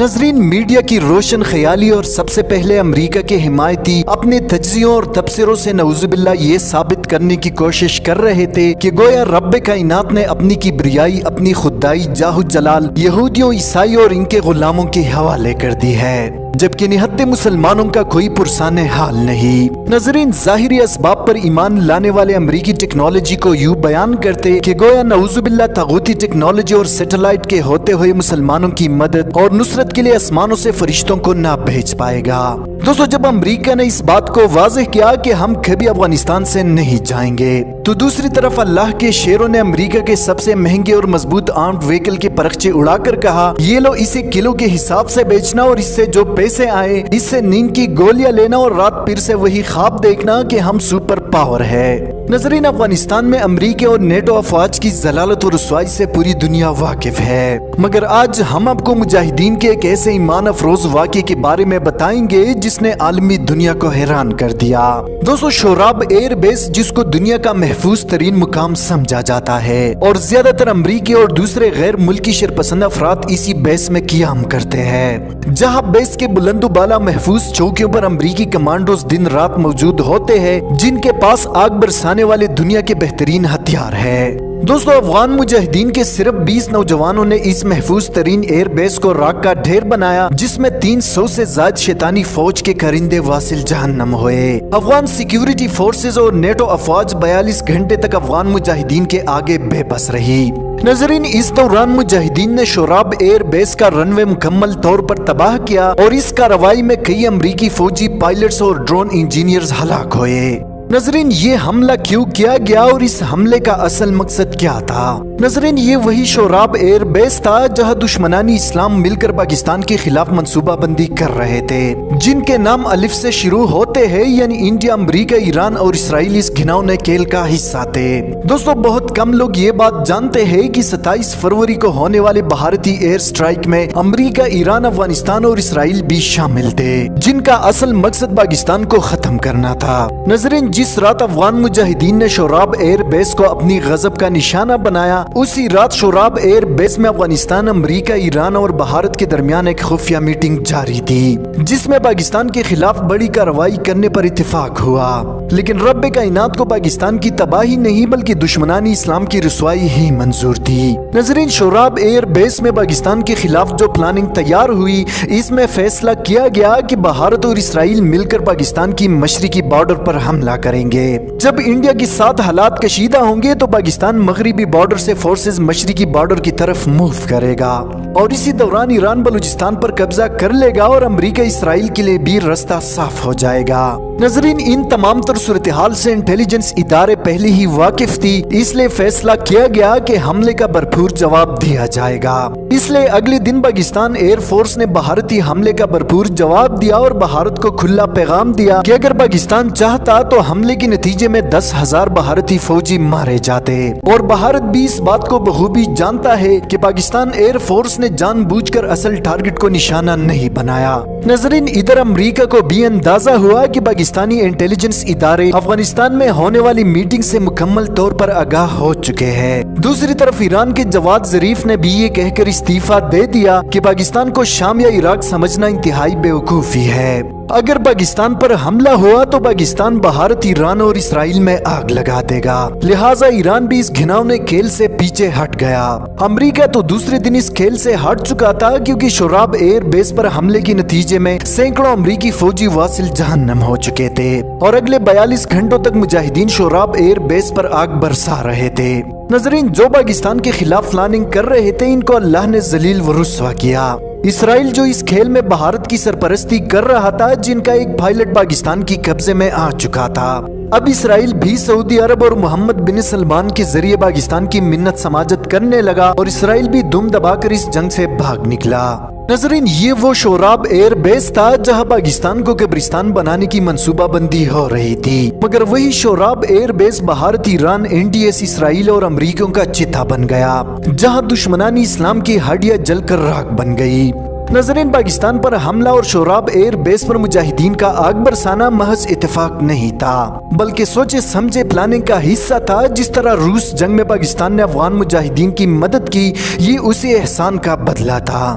ناظرین، میڈیا کی روشن خیالی اور سب سے پہلے امریکہ کے حمایتی اپنے تجزیوں اور تبصروں سے نعوذ باللہ یہ ثابت کرنے کی کوشش کر رہے تھے کہ گویا رب کائنات نے اپنی کبریائی، اپنی خدائی، جاہ و جلال یہودیوں، عیسائیوں اور ان کے غلاموں کے حوالے کر دی ہے، جبکہ نہتے مسلمانوں کا کوئی پرسان حال نہیں۔ ناظرین، ظاہری اسباب پر ایمان لانے والے امریکی ٹیکنالوجی کو یوں بیان کرتے کہ گویا نعوذ باللہ طاغوتی ٹیکنالوجی اور سیٹلائٹ کے ہوتے ہوئے مسلمانوں کی مدد اور نصرت کے لیے آسمانوں سے فرشتوں کو نہ بھیج پائے گا۔ دوستو، جب امریکہ نے اس بات کو واضح کیا کہ ہم کبھی افغانستان سے نہیں جائیں گے، تو دوسری طرف اللہ کے شیروں نے امریکہ کے سب سے مہنگے اور مضبوط آرمڈ وہیکل کے پرخچے اڑا کر کہا، یہ لو، اسے کلو کے حساب سے بیچنا اور اس سے جو پیسے آئے اس سے نیند کی گولیاں لینا اور رات پھر سے وہی خواب دیکھنا کہ ہم سپر پاور ہے۔ ناظرین، افغانستان میں امریکہ اور نیٹو افواج کی ضلالت و رسوائی سے پوری دنیا واقف ہے، مگر آج ہم آپ کو مجاہدین کے ایک ایسے ایمان افروز واقعے کے بارے میں بتائیں گے جس نے عالمی دنیا کو حیران کر دیا۔ دوستو، شوراب ایئر بیس، جس کو دنیا کا محفوظ ترین مقام سمجھا جاتا ہے اور زیادہ تر امریکی اور دوسرے غیر ملکی شرپسند افراد اسی بیس میں قیام کرتے ہیں، جہاں بیس کے بلند و بالا محفوظ چوکیوں پر امریکی کمانڈوز دن رات موجود ہوتے ہیں، جن کے پاس آگ برسانے والے دنیا کے بہترین ہتھیار ہے۔ دوستو، افغان مجاہدین کے صرف 20 نوجوانوں نے اس محفوظ ترین ایئر بیس کو راک کا ڈھیر بنایا، جس میں 300 سے زائد شیطانی فوج کے کرندے واصل جہنم ہوئے۔ افغان سیکیورٹی فورسز اور نیٹو افواج 42 گھنٹے تک افغان مجاہدین کے آگے بے بس رہی۔ ناظرین، اس دوران مجاہدین نے شوراب ایئر بیس کا رن وے مکمل طور پر تباہ کیا اور اس کارروائی میں کئی امریکی فوجی پائلٹس اور ڈرون انجینئرز ہلاک ہوئے۔ ناظرین، یہ حملہ کیوں کیا گیا اور اس حملے کا اصل مقصد کیا تھا؟ ناظرین، یہ وہی شوراب ایئر بیس تھا جہاں دشمنانی اسلام مل کر پاکستان کے خلاف منصوبہ بندی کر رہے تھے، جن کے نام الف سے شروع ہوتے ہیں، یعنی انڈیا، امریکہ، ایران اور اسرائیل اس گھناؤنے کھیل کا حصہ تھے۔ دوستو، بہت کم لوگ یہ بات جانتے ہیں کہ 27 فروری کو ہونے والے بھارتی ایئر سٹرائک میں امریکہ، ایران، افغانستان اور اسرائیل بھی شامل تھے، جن کا اصل مقصد پاکستان کو ختم کرنا تھا۔ ناظرین، جس رات افغان مجاہدین نے شوراب ایئر بیس کو اپنی غضب کا نشانہ بنایا، اسی رات شوراب ایئر بیس میں افغانستان، امریکہ، ایران اور بھارت کے درمیان ایک خفیہ میٹنگ جاری تھی، جس میں پاکستان کے خلاف بڑی کارروائی کرنے پر اتفاق ہوا، لیکن رب کائنات کو پاکستان کی تباہی نہیں بلکہ دشمنانی اسلام کی رسوائی ہی منظور تھی۔ ناظرین، شوراب ایئر بیس میں پاکستان کے خلاف جو پلاننگ تیار ہوئی، اس میں فیصلہ کیا گیا کہ بھارت اور اسرائیل مل کر پاکستان کی مشرقی بارڈر پر حملہ کریں گے۔ جب انڈیا کے ساتھ حالات کشیدہ ہوں گے تو پاکستان مغربی بارڈر سے فورسز مشرقی بارڈر کی طرف موو کرے گا، اور اسی دوران ایران بلوچستان پر قبضہ کر لے گا اور امریکہ اسرائیل کے لیے بھی راستہ صاف ہو جائے گا۔ ناظرین، ان تمام تر صورتحال سے انٹیلیجنس ادارے پہلے ہی واقف تھی، اس لیے فیصلہ کیا گیا کہ حملے کا بھرپور جواب دیا جائے گا۔ اس لیے اگلے دن پاکستان ایئر فورس نے بھارتی حملے کا بھرپور جواب دیا اور بھارت کو کھلا پیغام دیا کہ اگر پاکستان چاہتا تو حملے کے نتیجے میں 10,000 بھارتی فوجی مارے جاتے، اور بھارت بھی اس بات کو بخوبی جانتا ہے کہ پاکستان ایئر فورس نے جان بوجھ کر اصل ٹارگٹ کو نشانہ نہیں بنایا۔ ناظرین، ادھر امریکہ کو بھی اندازہ ہوا کہ پاکستانی انٹیلیجنس ادارے افغانستان میں ہونے والی میٹنگ سے مکمل طور پر آگاہ ہو چکے ہیں۔ دوسری طرف ایران کے جواد ظریف نے بھی یہ کہہ کر استعفیٰ دے دیا کہ پاکستان کو شام یا عراق سمجھنا انتہائی بیوقوفی ہے۔ اگر پاکستان پر حملہ ہوا تو پاکستان بھارت، ایران اور اسرائیل میں آگ لگا دے گا، لہٰذا ایران بھی اس گھناؤنے کھیل سے پیچھے ہٹ گیا۔ امریکہ تو دوسرے دن اس کھیل سے ہٹ چکا تھا، کیونکہ شوراب ایئر بیس پر حملے کے نتیجے میں سینکڑوں امریکی فوجی واصل جہنم ہو چکے تھے، اور اگلے 42 گھنٹوں تک مجاہدین شوراب ایئر بیس پر آگ برسا رہے تھے۔ ناظرین، جو پاکستان کے خلاف پلاننگ کر رہے تھے، ان کو اللہ نے ذلیل و رسوا کیا۔ اسرائیل جو اس کھیل میں بھارت کی سرپرستی کر رہا تھا، جن کا ایک پائلٹ پاکستان کی قبضے میں آ چکا تھا، اب اسرائیل بھی سعودی عرب اور محمد بن سلمان کے ذریعے پاکستان کی منت سماجت کرنے لگا، اور اسرائیل بھی دم دبا کر اس جنگ سے بھاگ نکلا۔ ناظرین، یہ وہ شوراب ایئر بیس تھا جہاں پاکستان کو قبرستان بنانے کی منصوبہ بندی ہو رہی تھی، مگر وہی شوراب air base Bharat, Iran, NDS، Israel اور امریکیوں کا چتھا بن گیا، جہاں دشمنانی اسلام کی ہڈیاں جل کر راکھ بن گئی۔ ناظرین، پاکستان پر حملہ اور شوراب ایئر بیس پر مجاہدین کا آگ برسانا محض اتفاق نہیں تھا، بلکہ سوچے سمجھے پلاننگ کا حصہ تھا۔ جس طرح روس جنگ میں پاکستان نے افغان مجاہدین کی مدد کی، یہ اسی احسان کا بدلہ تھا۔